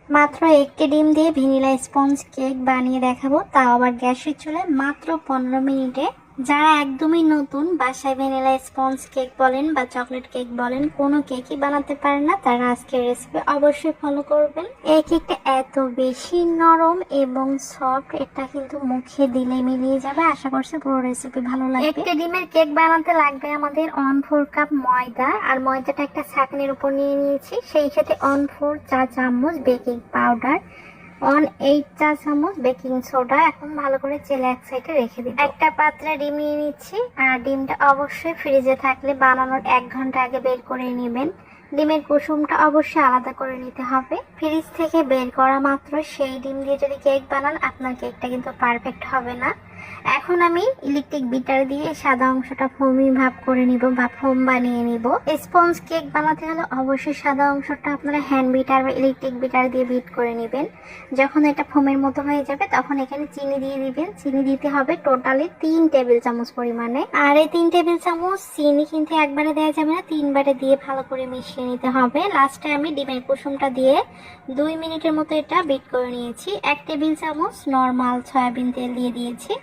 মাত্র একটি ডিম দিয়ে ভ্যানিলা স্পঞ্জ কেক বানিয়ে দেখাবো, তাও আবার গ্যাসের চুলায় মাত্র 15 মিনিটে। যারা একদমই নতুন, বাসায় ভ্যানিলা স্পঞ্জ কেক বলেন বা চকলেট কেক বলেন, কোনো কেকই বানাতে পারেন না, তারা আজকের রেসিপি অবশ্যই ফলো করবেন। এই কেকটা এত বেশি নরম এবং সফট, এটা কিন্তু মুখে দিলে মিলিয়ে যাবে। আশা করছি পুরো রেসিপি ভালো লাগবে। একটা ডিমের কেক বানাতে লাগবে আমাদের 1/4 কাপ ময়দা, আর ময়দাটা একটা ছাঁকনির উপর নিয়ে নিয়েছি। সেই সাথে 1/4 চা চামচ বেকিং পাউডার, 1/8 চা চামচ বেকিং সোডা। এখন ভালো করে চেলে এক সাইডে রেখে দিই। একটা পাত্রে ডিম নিয়ে নিচ্ছি, আর ডিমটা অবশ্যই ফ্রিজে থাকলে বানানোর 1 ঘন্টা আগে বের করে নেবেন। ডিমের কুসুমটা অবশ্যই আলাদা করে নিতে হবে। ফ্রিজ থেকে বের করা মাত্র সেই ডিম দিয়ে যদি কেক বানান, আপনার কেকটা কিন্তু পারফেক্ট হবে না। এখন আমি ইলেকট্রিক বিটার দিয়ে সাদা অংশটা ফোমি ভাব করে নিব বা ফোম বানিয়ে নিব। স্পঞ্জ কেক বানাতে হলে অবশ্যই সাদা অংশটা আপনারা হ্যান্ড বিটার বা ইলেকট্রিক বিটার দিয়ে বিট করে নেবেন। যখন এটা ফোমের মতো হয়ে যাবে, তখন এখানে চিনি দিয়ে দিবেন। চিনি দিতে হবে টোটালি 3 টেবিল চামচ পরিমাণে। আর এই 3 টেবিল চামচ চিনি কিন্তু একবারে দেওয়া যাবে না, 3 বারে দিয়ে ভালো করে মিশিয়ে নিতে হবে। লাস্টে আমি ডিমের কুসুমটা দিয়ে 2 মিনিটের মতো এটা বিট করে নিয়েছি। 1 টেবিল চামচ নর্মাল সয়াবিন তেল দিয়ে দিয়েছি।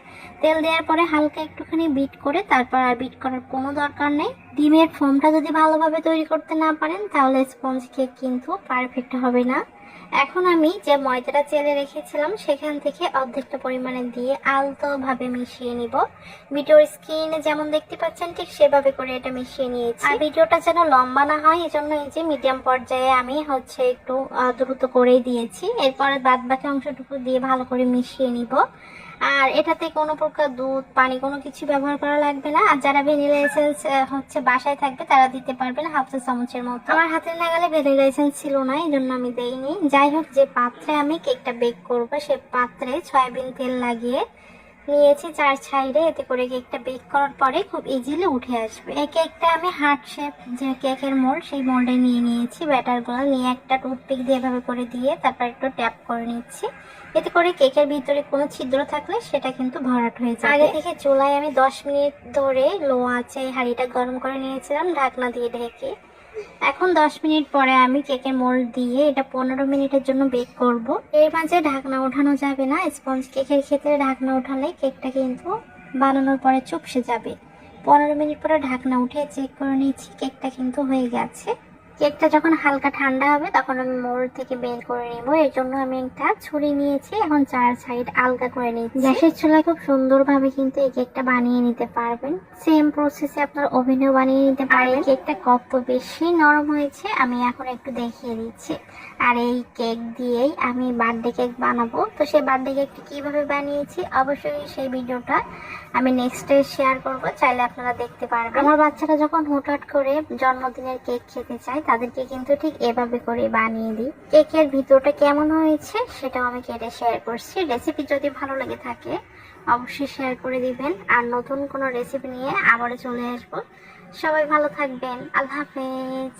তেল দেওয়ার পরে হালকা একটুখানি বিট করে তারপর আর বিট করার কোনো দরকার নেই। ডিমের ফোমটা যদি ভালোভাবে তৈরি করতে না পারেন, তাহলে স্পঞ্জ কেক কিন্তু পারফেক্ট হবে না। এখন আমি যে ময়দাটা চেলে রেখেছিলাম, সেখান থেকে অর্ধেকটা পরিমাণে দিয়ে আলতোভাবে মিশিয়ে নিব। ভিডিওর স্ক্রিনে যেমন দেখতে পাচ্ছেন, ঠিক সেভাবে করে এটা মিশিয়ে নিয়েছি। আর ভিডিওটা যেন লম্বা না হয়, এজন্য এই যে মিডিয়াম পর্যায়ে আমি একটু দ্রুত করেই দিয়েছি। এরপরে বাদ বাকি অংশটুকু দিয়ে ভালো করে মিশিয়ে নিব। আর এটাতে কোনো প্রকার দুধ, পানি কোনো কিছু ব্যবহার করা লাগবে না। আর যারা ভ্যানিলা এসেন্স বাসায় থাকবে, তারা দিতে পারবেন হাফ চা চামচের মতো। আমার হাতের নাগালে ভ্যানিলা এসেন্স ছিল না, এই জন্য আমি দেইনি। যাই হোক, যে পাত্রে আমি কেকটা বেক করবো, সে পাত্রে সয়াবিন তেল লাগিয়ে নিয়েছি 4 সাইডে। এতে করে কেকটা বেক করার পরে খুব ইজিলি উঠে আসবে। এই কেকটা আমি হার্ট শেপ যে কেকের মোল্ড, সেই মোল্ডে নিয়ে নিয়েছি। ব্যাটারগুলো নিয়ে একটা টুথপিক দিয়ে এভাবে করে দিয়ে তারপর একটু ট্যাপ করে নিচ্ছি। এতে করে কেকের ভিতরে কোনো ছিদ্র থাকলে সেটা কিন্তু ভরাট হয়ে যাবে। আগে থেকে চুলায় আমি 10 মিনিট ধরে লো আঁচে হাঁড়িটা গরম করে নিয়েছিলাম, ঢাকনা দিয়ে ঢেকে। এখন 10 মিনিট পরে আমি কেকের মোল্ড দিয়ে এটা 15 মিনিটের জন্য বেক করব। এর মাঝে ঢাকনা ওঠানো যাবে না। স্পঞ্জ কেকের ক্ষেত্রে ঢাকনা ওঠালে কেকটা কিন্তু বানানোর পরে চুপসে যাবে। 15 মিনিট পরে ঢাকনা উঠে চেক করে নিচ্ছি, কেকটা কিন্তু হয়ে গেছে। কেকটা যখন হালকা ঠান্ডা হবে, তখন আমি মোল্ড থেকে বের করে নেব। এর জন্য আমি একটা ছুরি নিয়েছি। এখন 4 সাইড আলগা করে নিচ্ছি। গ্যাসের চুলায় খুব সুন্দরভাবে কিন্তু এই কেকটা বানিয়ে নিতে পারবেন। সেম প্রসেসে আপনার ওভেনেও বানিয়ে নিতে পারবেন। কেকটা কত বেশি নরম হয়েছে আমি এখন একটু দেখিয়ে দিচ্ছি। আর এই কেক দিয়েই আমি বার্থডে কেক বানাবো। তো সেই বার্থডে কেকটা কিভাবে বানিয়েছি, অবশ্যই সেই ভিডিওটা আমি নেক্সট ডে শেয়ার করব, চাইলে আপনারা দেখতে পারবেন। আমার বাচ্চারা যখন হুটহাট করে জন্মদিনের কেক খেতে চায়, তাদেরকে কিন্তু ঠিক এভাবে করে বানিয়ে দিই। কেকের ভিতরটা কেমন হয়েছে সেটাও আমি কেটে শেয়ার করছি। রেসিপি যদি ভালো লেগে থাকে, অবশ্যই শেয়ার করে দিবেন। আর নতুন কোনো রেসিপি নিয়ে আবারও চলে আসবো। সবাই ভালো থাকবেন। আল্লাহ হাফেজ।